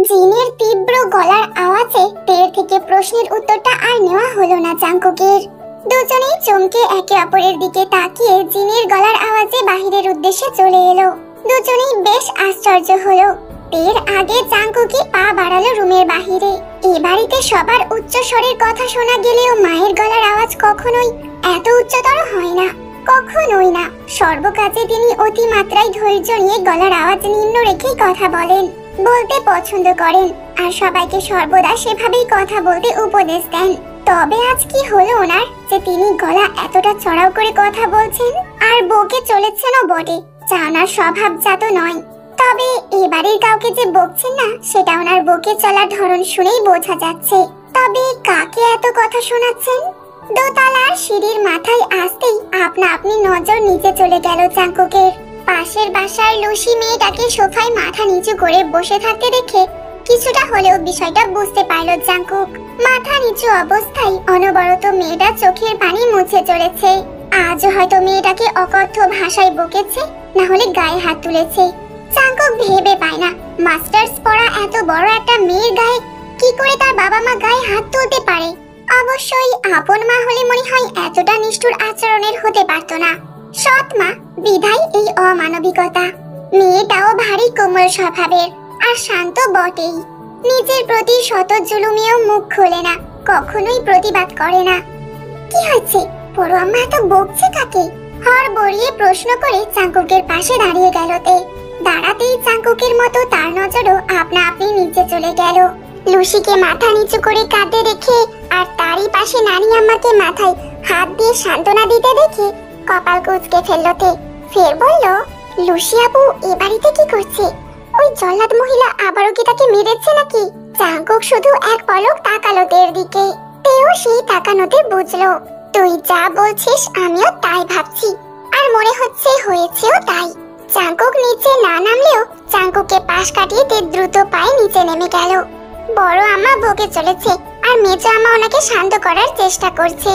জিনের তীব্র গলার আওয়াজে টের থেকে প্রশ্নের উত্তরটা আর নেওয়া হলো না জাঙ্কুকের। দুজনেই চমকে একে অপরের দিকে তাকিয়ে জিনের গলার আওয়াজে বাহিরের উদ্দেশ্যে চলে এলো। দুজনেই বেশ আশ্চর্য হলো। এর আগে জাঙ্কুকি পা বাড়ালো রুমের বাহিরে। এই বাড়িতে সবার উচ্চ স্বরের কথা শোনা গেলেও মায়ের গলার আওয়াজ কখনোই এত উচ্চতর হয় না, কখনোই না। সর্বকাজে তিনি অতিমাত্রায় ধৈর্য নিয়ে গলার আওয়াজ নিম্ন রেখেই কথা বলেন, বলতে পছন্দ করেন, আর সবাইকে সর্বদা সেভাবেই কথা বলতে উপদেশ দেন। তবে আজ কি হলো ওনার যে তিনি গলা এতটা চড়াও করে কথা বলছেন আর বকে চলেছেনও বটে, যা ওনার স্বভাবজাত নয়। তবে এবারের কাউকে যে বকছেন না সেটা ওনার বকে চলার ধরন শুনেই বোঝা যাচ্ছে। তবে কাকে এত কথা শোনাচ্ছেন? দোতলার সিঁড়ির মাথায় আসতেই আপনা আপনি নজর নিচে চলে গেল জাঙ্কুকের। পাশের বাসার লুসি মেয়েটাকে সোফায় মাথা নিচু করে বসে থাকতে দেখে কিছুটা হলেও বিষয়টা বুঝতে পারল জাঙ্কুক। মাথা নিচু অবস্থায় অনবরত মেয়েটা চোখের পানি মুছে চলেছে। আজও হয়তো মেয়েটাকে অকথ্য ভাষায় বকেছে, না হলে গায়ে হাত তুলেছে। জাঙ্কুক ভেবে পায় না মাস্টার্স পড়া এত বড় একটা মেয়ের গায়ে কি করে তার বাবা মা গায়ে হাত তুলতে পারে। অবশ্যই আপন মা হলে মনে হয় এতটা নিষ্ঠুর আচরণের হতে পারত না। সৎ মা বিধায় এই অমানবিকতা। মেয়েটাও ভারী কোমল স্বভাবের আর শান্ত বটেই। নিজের প্রতি শত জুলুমেও মুখ খোলে না, কখনোই প্রতিবাদ করে না। কি হয়েছে, বড় আম্মা এত বকছে কাকে? হড়বড়িয়ে প্রশ্ন করে জাঙ্কুকের পাশে দাঁড়িয়ে গেল তে। দাঁড়াতেই জাঙ্কুকের মতো তার নজরও আপনা আপনি নিচে চলে গেল। লুসিকে মাথা নিচু করে কাঁদতে দেখে আর তারই পাশে নানি আম্মাকে মাথায় হাত দিয়ে সান্ত্বনা দিতে দেখে কপাল কুঁচকে ফেলল তে। ফের বলল, লুসি আপু এ বাড়িতে কি করছে? ওই জল্লাদ মহিলা আবারও কি তাকে মেরেছে নাকি? জাঙ্কুক শুধু এক পলক তাকালো তের দিকে। তেও সেই তাকানোতে বুঝলো, তুই যা বলছিস আমিও তাই ভাবছি, আর মনে হচ্ছে হয়েছেও তাই। জাঙ্কুক নিচে না নামলেও জাঙ্কুকে পাশ কাটিয়ে তে দ্রুত পায়ে নিচে নেমে গেল। বড় আম্মা বকে চলেছে আর মেজো আম্মা ওনাকে শান্ত করার চেষ্টা করছে।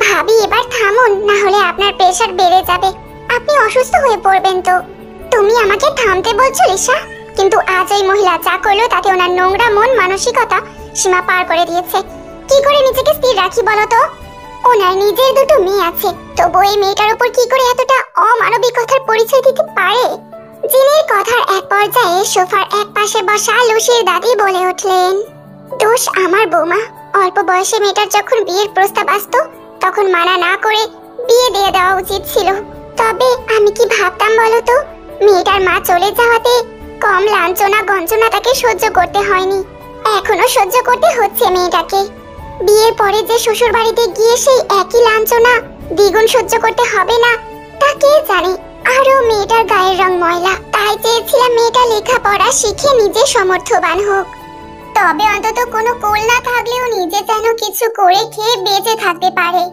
ভাবি এবার থামুন, না হলে আপনার প্রেসার বেড়ে যাবে, আপনি অসুস্থ হয়ে পড়বেন তো। তুমি আমাকে থামতে বলছো লিসা? কিন্তু আজ ওই মহিলা যা করলো তাতে ওনার নোংরা মন মানসিকতা সীমা পার করে দিয়েছে। কি করে নিজেকে স্থির রাখি বলো তো? ওনার নিজের দুটো মেয়ে আছে, তবু এই মেয়েটার উপর কি করে এতটা অমানবিকতার পরিচয় দিতে পারে? জিনের কথার এক পর্যায়ে সোফার এক পাশে বসা লুসির দাদি বলে উঠলেন, দোষ আমার বৌমা। অল্প বয়সে মেয়েটার যখন বিয়ের প্রস্তাব আসতো তখন মানা না করে বিয়ে দিয়ে দেওয়া উচিত ছিল। তবে আমি কি ভাবতাম বলো তো, মেয়েটার মা চলে যাওয়াতে কম লাঞ্ছনা গঞ্জনা তাকে সহ্য করতে হয়নি, এখনো সহ্য করতে হচ্ছে মেয়েটাকে। বিয়ের পরে যে শ্বশুর বাড়িতে গিয়ে সেই একই লাঞ্ছনা দ্বিগুণ সহ্য করতে হবে না তা কে জানে। আরো মেয়েটার গায়ের রং ময়লা, তাই চেয়েছিলাম মেয়েটা লেখাপড়া শিখে নিজে সমর্থবান হোক। তবে অন্তত কোনো কোল না থাকলেও নিজে যেন কিছু করে খেয়ে বেঁচে থাকতে পারে।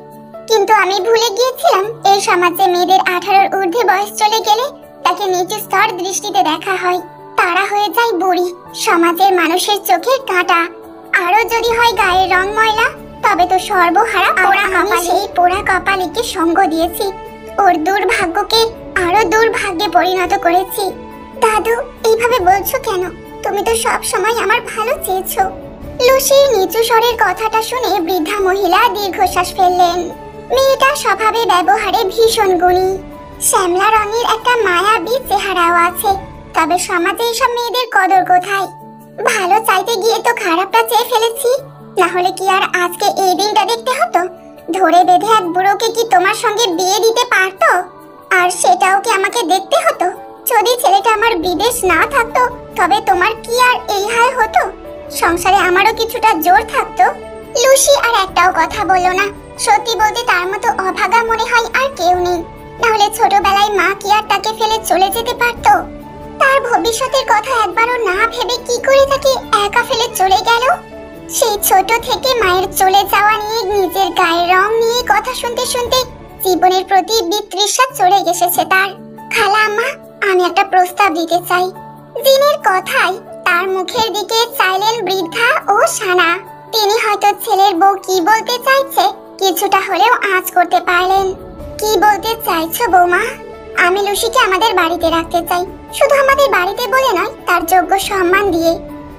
কিন্তু আমি ভুলে গিয়েছিলাম এই সমাজে মেয়েদের 18-র ঊর্ধ্বে বয়স চলে গেলে তাকে নিচু স্তর দৃষ্টিতে দেখা হয়, তারা হয়ে যায় বুড়ি, সমাজের মানুষের চোখের কাঁটা। আরো যদি হয় গায়ের রং ময়লা, তবে তো সর্বহারা পোড়া কপালে। এই পোড়া কপালিকে সঙ্গ দিয়েছি, ওর দুর্ভাগ্যকে আরো দুর্ভাগ্যে পরিণত করেছি। দাদু এইভাবে বলছো কেন? তুমি তো সব সময় আমার ভালো চেয়েছো। লুসির নিচু স্বরের কথাটা শুনে বৃদ্ধা মহিলা দীর্ঘশ্বাস ফেললেন। মেয়েটা স্বভাবে ব্যবহারে ভীষণ গুণী, শ্যামলা রঙের একটা মায়াবী চেহারাও আছে। তবে সমাজে এইসব মেয়েদের কদর কোথায়? ভালো চাইতে গিয়ে তো খারাপটা চেয়ে ফেলেছি, না হলে কি আর আজকে এই দিনটা দেখতে হতো? ধরে বেঁধে এক বুড়োকে কি তোমার সঙ্গে বিয়ে দিতে পারতো? আর সেটাও কি আমাকে দেখতে হতো? যদি ছেলেটা আমার বিদেশ না থাকতো তবে তোমার কি আর এই হাল হতো? সংসারে আমারও কিছুটা জোর থাকতো। লুসি আর একটাও কথা বললো না। সত্যি বলতে তার মতো অভাগা মনে হয় আর কেউ নেই, নাহলে ছোটবেলায় মা কি আর তাকে ফেলে চলে যেতে পারতো? তার ভবিষ্যতের কথা একবারও না ভেবে কি করে তাকে একা ফেলে চলে গেল? সেই ছোট থেকে মায়ের চলে যাওয়া নিয়ে, নিজের গায়ের রং নিয়ে কথা শুনতে শুনতে জীবনের প্রতি বিতৃষ্ণা চলে এসেছে তার। খালা আম্মা, আমি একটা প্রস্তাব দিতে চাই। জিনের কথাই তার মুখের দিকে চাইলেন বৃদ্ধা ও সানা। তিনি হয়তো ছেলের বউ কি বলতে চাইছে কিছুটা হলেও আঁচ করতে পারলেন। কি বলতে চাইছো বৌমা? আমি লুসিকে আমাদের বাড়িতে রাখতে চাই, শুধু আমাদের বাড়িতে বলে নয়, তার যোগ্য সম্মান দিয়ে।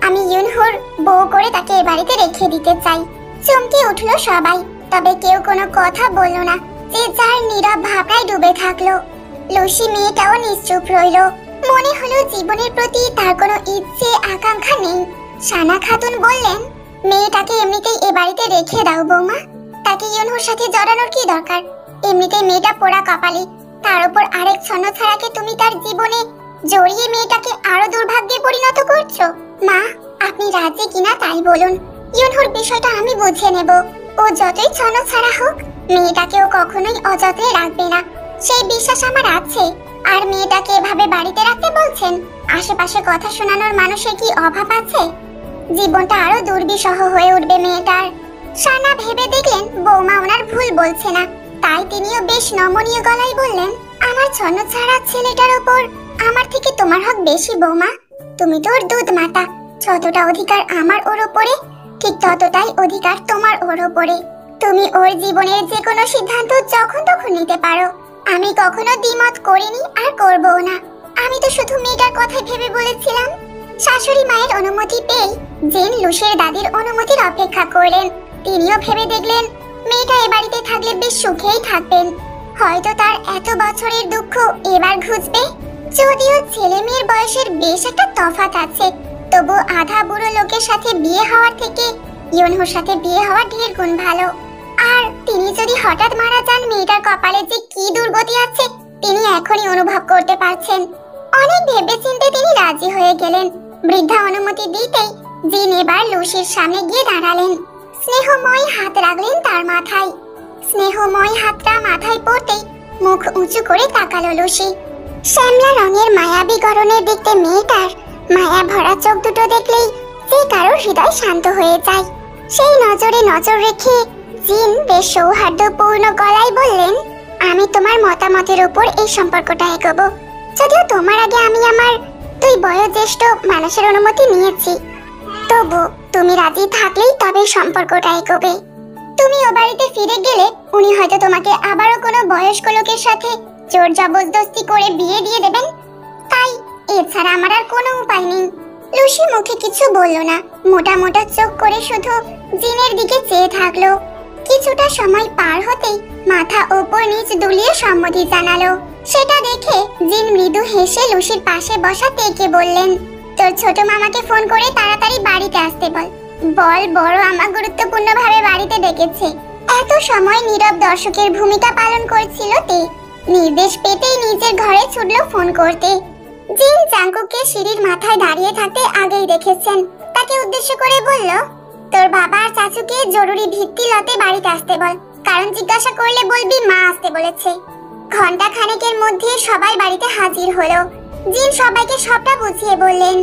আমি ইউনহুর বউ করে তাকে এ বাড়িতে রেখে দিতে চাই। চমকে উঠলো সবাই, তবে কেউ কোনো কথা বলল না, যে যার নীরব ভাবনায় ডুবে থাকলো। লুসি মেয়েটাও নিশ্চুপ রইল। মনে হলো জীবনের প্রতি তার কোনো ইচ্ছে আকাঙ্ক্ষা নেই। সানা খাতুন বললেন, মেয়েটাকে এমনিতেই এ বাড়িতে রেখে দাও বৌমা, তাকে ইউনহুর সাথে জড়ানোর কি দরকার? এমনিতেই মেয়েটা পোড়া কপালি, তার উপর আরেক ছন্নছাড়াকে তুমি তার জীবনে জড়িয়ে মেয়েটাকে আরো দুর্ভাগ্যে পরিণত করছো। মা, আপনি রাজি কিনা তাই বলুন, ইউনহুর বিষয়টা আমি বুঝে নেব। ও যতই ছন্নছাড়া হোক, মেয়েটাকেও কখনোই অযত্নে রাখবে না, সেই বিশ্বাস আমার আছে। আর মেয়েটাকে এভাবে বাড়িতে রাখতে বলছেন, আশেপাশে কথা শোনানোর মানুষের কি অভাব আছে? জীবনটা আরো দুর্বিষহ হয়ে উঠবে মেয়েটার। সানা ভেবে দেখলেন বৌমা ওনার ভুল বলছে না, তাই তিনিও বেশ নমনীয় গলায় বললেন, আমার ছন্নছাড়া ছেলেটার ওপর আমার থেকে তোমার হক বেশি বৌমা। তুমি তো ওর দুধ মাতা, যতটা অধিকার আমার ওর ওপরে, ঠিক ততটাই অধিকার তোমার ওর ওপরে। তুমি ওর জীবনের যে কোনো সিদ্ধান্ত যখন তখন নিতে পারো। আমি কখনো দ্বিমত করিনি আর করবো না। আমি তো শুধু মেয়েটার কথাই ভেবে বলেছিলাম। শাশুড়ি মায়ের অনুমতি পেয়ে জিন লুসির দাদির অনুমতির অপেক্ষা করলেন। তিনিও ভেবে দেখলেন মেয়েটা এ বাড়িতে থাকলে বেশ সুখেই থাকবেন। হয়তো তার এত বছরের দুঃখ এবার ঘুচবে। যদিও ছেলে মেয়ের বয়সের বেশ একটা তফাৎ আছে, তবু আধা বুড়ো লোকের সাথে বিয়ে হওয়ার থেকে ইউনহুর সাথে বিয়ে হওয়া ঢের গুণ ভালো। আর তিনি যদি হঠাৎ মারা যান, মেয়েটার কপালে যে কি দুর্গতি আছে তিনি এখনই অনুভব করতে পারছেন। অনেক ভেবেচিন্তে তিনি রাজি হয়ে গেলেন। বৃদ্ধা অনুমতি দিতেই জিন এবার লুসির সামনে গিয়ে দাঁড়ালেন। স্নেহময় হাত রাখলেন তার মাথায়। স্নেহময় হাতটা মাথায় পড়তেই মুখ উঁচু করে তাকালো লুসি। শ্যামলা রঙের মায়াবী গড়নের দেখতে মেয়েটার মায়া ভরা চোখ দুটো দেখলেই যে কারোর হৃদয় শান্ত হয়ে যায়। সেই নজরে নজর রেখে জিন বেশ সৌহার্দ্যপূর্ণ গলায় বললেন, আমি তোমার মতামতের উপর এই সম্পর্কটা এগোবো। যদিও তোমার আগে আমি আমার দুই বয়োজ্যেষ্ঠ মানুষের অনুমতি নিয়েছি, তবু তুমি রাজি থাকলেই তবে সম্পর্কটা এগোবে। তুমি ও বাড়িতে ফিরে গেলে উনি হয়তো তোমাকে আবারও কোনো বয়স্ক লোকের সাথে জোর জবরদস্তি করে বিয়ে দিয়ে দেবেন। তাই এছাড়া আমার আর কোনো উপায় নেই। লুসি মুখে কিছু বলল না, মোটা মোটা চোখ করে শুধু জিনের দিকে চেয়ে থাকলো। কিছুটা সময় পার হতেই মাথা ওপর নিচ দুলিয়ে সম্মতি জানালো। সেটা দেখে জিন মৃদু হেসে লুসির পাশে বসা তেকে বললেন, তোর ছোট মামাকে ফোন করে তাড়াতাড়ি বাড়িতে আসতে বল। বল বড় আমা গুরুত্বপূর্ণভাবে বাড়িতে ডেকেছে। এত সময় নীরব দর্শকের ভূমিকা পালন করছিল তে। নির্দেশ পেতেই নিজের ঘরে ছুটলো ফোন করতে। জিন জাঙ্কুককে সিঁড়ির মাথায় দাঁড়িয়ে থাকতে আগেই দেখেছেন। তাকে উদ্দেশ্য করে বলল, তোর বাবা আর চাচুকে জরুরি ভিত্তিলতে বাড়িতে আসতে বল, কারণ জিজ্ঞাসা করলে বলবি মা আসতে বলেছে। ঘন্টা খানেকের মধ্যে সবাই বাড়িতে হাজির হলো। জিন সবাইকে সবটা বুঝিয়ে বললেন।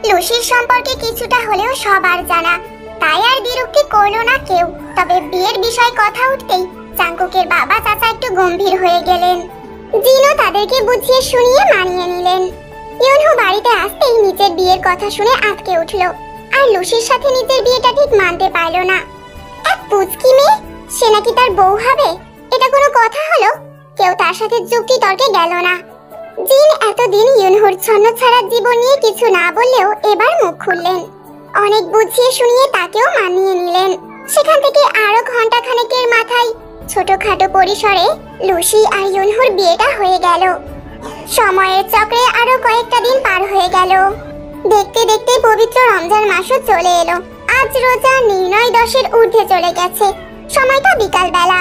লুসির সম্পর্কে কিছুটা হলেও সবার জানা, তাই আর বিরক্তি করলো না কেউ। তবে বিয়ের বিষয় কথা উঠতেই জাঙ্কুকের বাবা চাচা একটু গম্ভীর হয়ে গেলেন। জিনও তাদেরকে বুঝিয়ে শুনিয়ে মানিয়ে নিলেন। ইউনহু বাড়িতে আসতেই নিজের বিয়ের কথা শুনে আটকে উঠলো। আর লুসির সাথে নিজের বিয়েটা ঠিক মানতে পারলো না। এক পুচকি মেয়ে, সে নাকি তার বউ হবে, এটা কোনো কথা হলো? কেউ তার সাথে যুক্তি তর্কে গেল না। জিন এতদিন ইউনহুর ছন্নছাড়া জীবন নিয়ে কিছু না বললেও এবার মুখ খুললেন। অনেক বুঝিয়ে শুনিয়ে তাকেও মানিয়ে নিলেন। সেখান থেকে আরো ঘন্টা খানেকের মাথায় ছোটখাটো পরিসরে লুসি আর ইউনহুর বিয়েটা হয়ে গেল। সময়ের চক্রে আরো কয়েকটা দিন পার হয়ে গেল। দেখতে দেখতে পবিত্র রমজান মাসও চলে এলো। আজ রোজা নির্ণয় 10-এর ঊর্ধ্বে চলে গেছে। সময়টা বিকাল বেলা।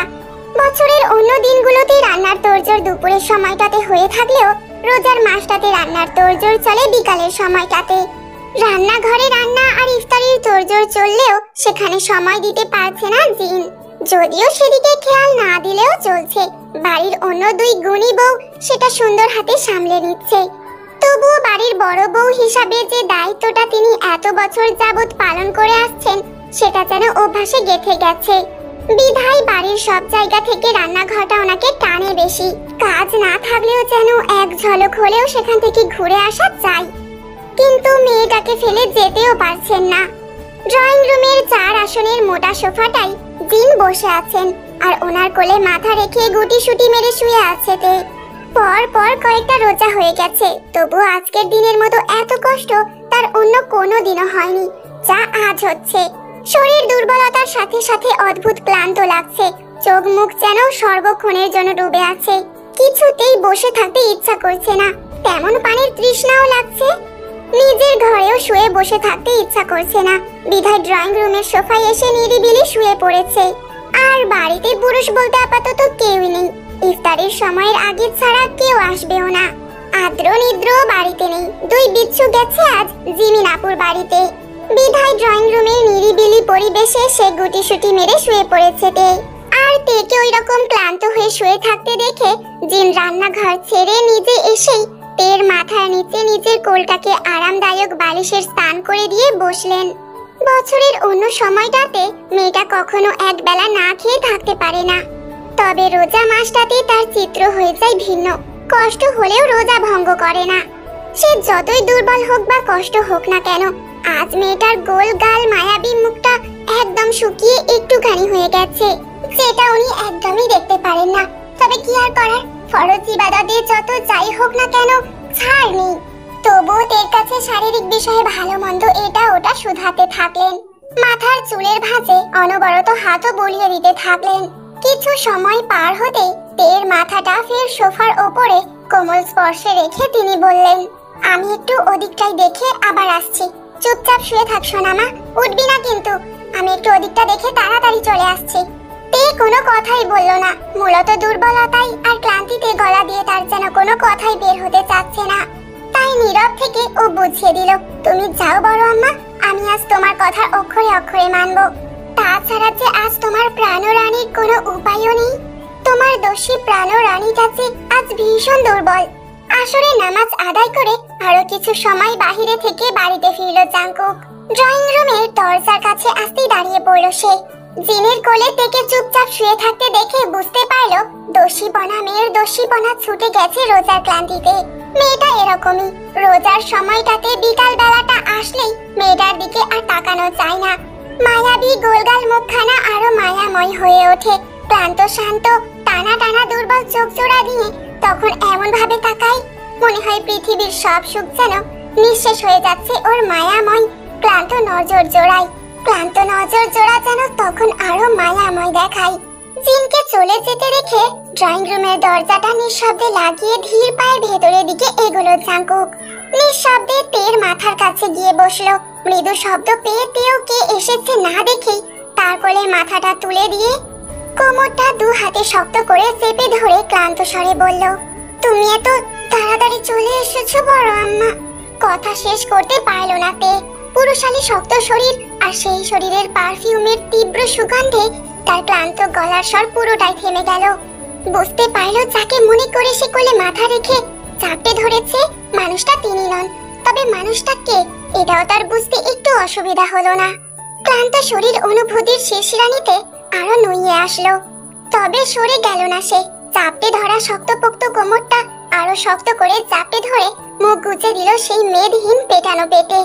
বছরের অন্য দিনগুলোতে রান্নার তোড়জোড় দুপুরের সময়টাতে হয়ে থাকলেও রোজার মাসটাতে রান্নার তোড়জোড় চলে বিকালের সময়টাতে। রান্নাঘরে রান্না আর ইফতারির তোড়জোড় চললেও সেখানে সময় দিতে পারছে না জিন। যদিও সেদিকে খেয়াল না দিলেও চলছে, বাড়ির অন্য দুই গুণী বউ সেটা সুন্দর হাতে সামলে নিচ্ছে। তবুও বাড়ির বড় বউ হিসাবে যে দায়িত্বটা তিনি এত বছর যাবৎ পালন করে আসছেন, সেটা যেন অভ্যাসে গেঁথে গেছে। বিধায় বাড়ির সব জায়গা থেকে রান্নাঘরটা ওনাকে টানে বেশি। কাজ না থাকলেও যেন এক ঝলক হলেও সেখান থেকে ঘুরে আসা চাই। কিন্তু মেয়েটাকে ফেলে যেতেও পারছেন না। ড্রয়িং রুমের 4 আসনের মোটা সোফাটাই জিন বসে আছেন, আর ওনার কোলে মাথা রেখে গুটি সুটি মেরে শুয়ে আছে তে। পর পর কয়েকটা রোজা হয়ে গেছে, তবু আজকের দিনের মতো এত কষ্ট তার অন্য কোনো দিনও হয়নি, যা আজ হচ্ছে। শরীর দুর্বলতার সাথে সাথে অদ্ভুত ক্লান্ত লাগছে, চোখ মুখ যেন সর্বক্ষণের জন্য ডুবে আছে। কিছুতেই বসে থাকতে ইচ্ছা করছে না, তেমন পানির তৃষ্ণাও লাগছে। নিজের ঘরেও শুয়ে বসে থাকতে ইচ্ছা করছে না, বিধায় ড্রয়িং রুমের সোফায় এসে নিরিবিলি শুয়ে পড়েছে। আর বাড়িতে পুরুষ বলতে আপাতত কেউই নেই, ইফতারের সময়ের আগে ছাড়া কেউ আসবেও না। আদ্র নিদ্র বাড়িতে নেই, দুই বিচ্ছু গেছে আজ জিমিন আপুর বাড়িতে। বিধায় ড্রয়িং রুমের নিরিবিলি পরিবেশে সে গুটিসুটি মেরে শুয়ে পড়েছে তে। আর তেকে ওই রকম ক্লান্ত হয়ে শুয়ে থাকতে দেখে জিন রান্নাঘর ছেড়ে নিজে এসেই তের মাথার নিচে নিজের কোলটাকে আরামদায়ক বালিশের স্থান করে দিয়ে বসলেন। বছরের অন্য সময়টাতে মেয়েটা কখনো এক বেলা না খেয়ে থাকতে পারে না, তবে রোজা মাসটাতে তার চিত্র হয়ে যায় ভিন্ন। কষ্ট হলেও রোজা ভঙ্গ করে না, সে যতই দুর্বল হোক বা কষ্ট হোক না কেন। আজ মেয়েটার গোল গাল মায়াবী মুখটা একদম শুকিয়ে একটুখানি হয়ে গেছে, যেটা উনি একদমই দেখতে পারেন না। তবে কি আর করার, ফরজ ইবাদতে যত যাই হোক না কেন ছাড় নেই। তবুও তের কাছে শারীরিক বিষয়ে ভালো মন্দ এটা ওটা শুধাতে থাকলেন, মাথার চুলের ভাঁজে অনবরত হাতও বুলিয়ে দিতে থাকলেন। কিছু সময় পার হতেই তের মাথাটা ফের সোফার ওপরে কোমল স্পর্শে রেখে তিনি বললেন, আমি একটু ওদিকটাই দেখে আবার আসছি, চুপচাপ শুয়ে থাক সোনামা, উঠবি না কিন্তু। আমি একটু ওদিকটা দেখে তাড়াতাড়ি চলে আসছি। তে কোনো কথাই বলল না, মূলত দুর্বলতাই আর ক্লান্তিতে গলা দিয়ে তার যেন কোনো কথাই বের হতে চাচ্ছে না। তাই নীরব থেকে ও বুঝিয়ে দিল, তুমি যাও বড় আম্মা, আমি আজ তোমার কথার অক্ষরে অক্ষরে মানব। তাছাড়া যে আজ তোমার প্রাণরানীর কোনো উপায়ও নেই। তোমার দোষী প্রাণরানীটা যে আজ ভীষণ দুর্বল। আসরে নামাজ আদায় করে আরো কিছু সময় বাহিরে থেকে বাড়িতে ফিরল জাঙ্কুক। ড্রয়িং রুমের দরজার কাছে আসতেই দাঁড়িয়ে পড়ল সে। জিনের কোলে থেকে চুপচাপ শুয়ে থাকতে দেখে বুঝতে পারলো দোষীপনা মেয়ের দোষীপনা ছুটে গেছে রোজার ক্লান্তিতে। মেয়েটা এরকমই, রোজার সময়টাতে বিকাল বেলাটা আসলেই মেয়েটার দিকে আর তাকানো যায় না। মায়াবী গোলগাল মুখখানা আরো মায়াময় হয়ে ওঠে। ক্লান্ত শান্ত টানা টানা দুর্বল চোখ জোড়া দিয়ে তখন এমন ভাবে তাকাই, মনে হয় পৃথিবীর সব সুখ যেন নিঃশেষ হয়ে যাচ্ছে ওর মায়াময় ক্লান্ত নজর জোড়ায়। ক্লান্ত নজর জোড়া যেন তখন আরো মায়াময় দেখায়। জিনকে চলে যেতে দেখে ড্রয়িং রুমের দরজাটা নিঃশব্দে লাগিয়ে ধীর পায়ে ভেতরের দিকে এগোলো জাঙ্কুক। নিঃশব্দে তের মাথার কাছে গিয়ে বসলো। মৃদু শব্দ পেয়ে তেও কে এসেছে না দেখেই তার কোলে মাথাটা তুলে দিয়ে কোমরটা দু হাতে শক্ত করে চেপে ধরে ক্লান্ত স্বরে বলল, তুমি এত তাড়াতাড়ি চলে এসেছো বড় আম্মা। কথা শেষ করতে পারলো না তে। পুরুষালী শক্ত শরীর আর সেই শরীরের পারফিউমের তীব্র সুগন্ধে তার ক্লান্ত গলার স্বর পুরোটাই থেমে গেল। বুঝতে পারলো যাকে মনে করে সে কোলে মাথা রেখে চাপটে ধরেছে মানুষটা তিনি নন, তবে মানুষটা কে এটাও তার বুঝতে একটু অসুবিধা হলো না। ক্লান্ত শরীর অনুভূতির শিরশিরানিতে আরো নুইয়ে আসলো, তবে সরে গেল না সে। চাপটে ধরা শক্তপোক্ত কোমরটা আরো শক্ত করে চাপটে ধরে মুখ গুজে দিল সেই মেদহীন পেটানো পেটে।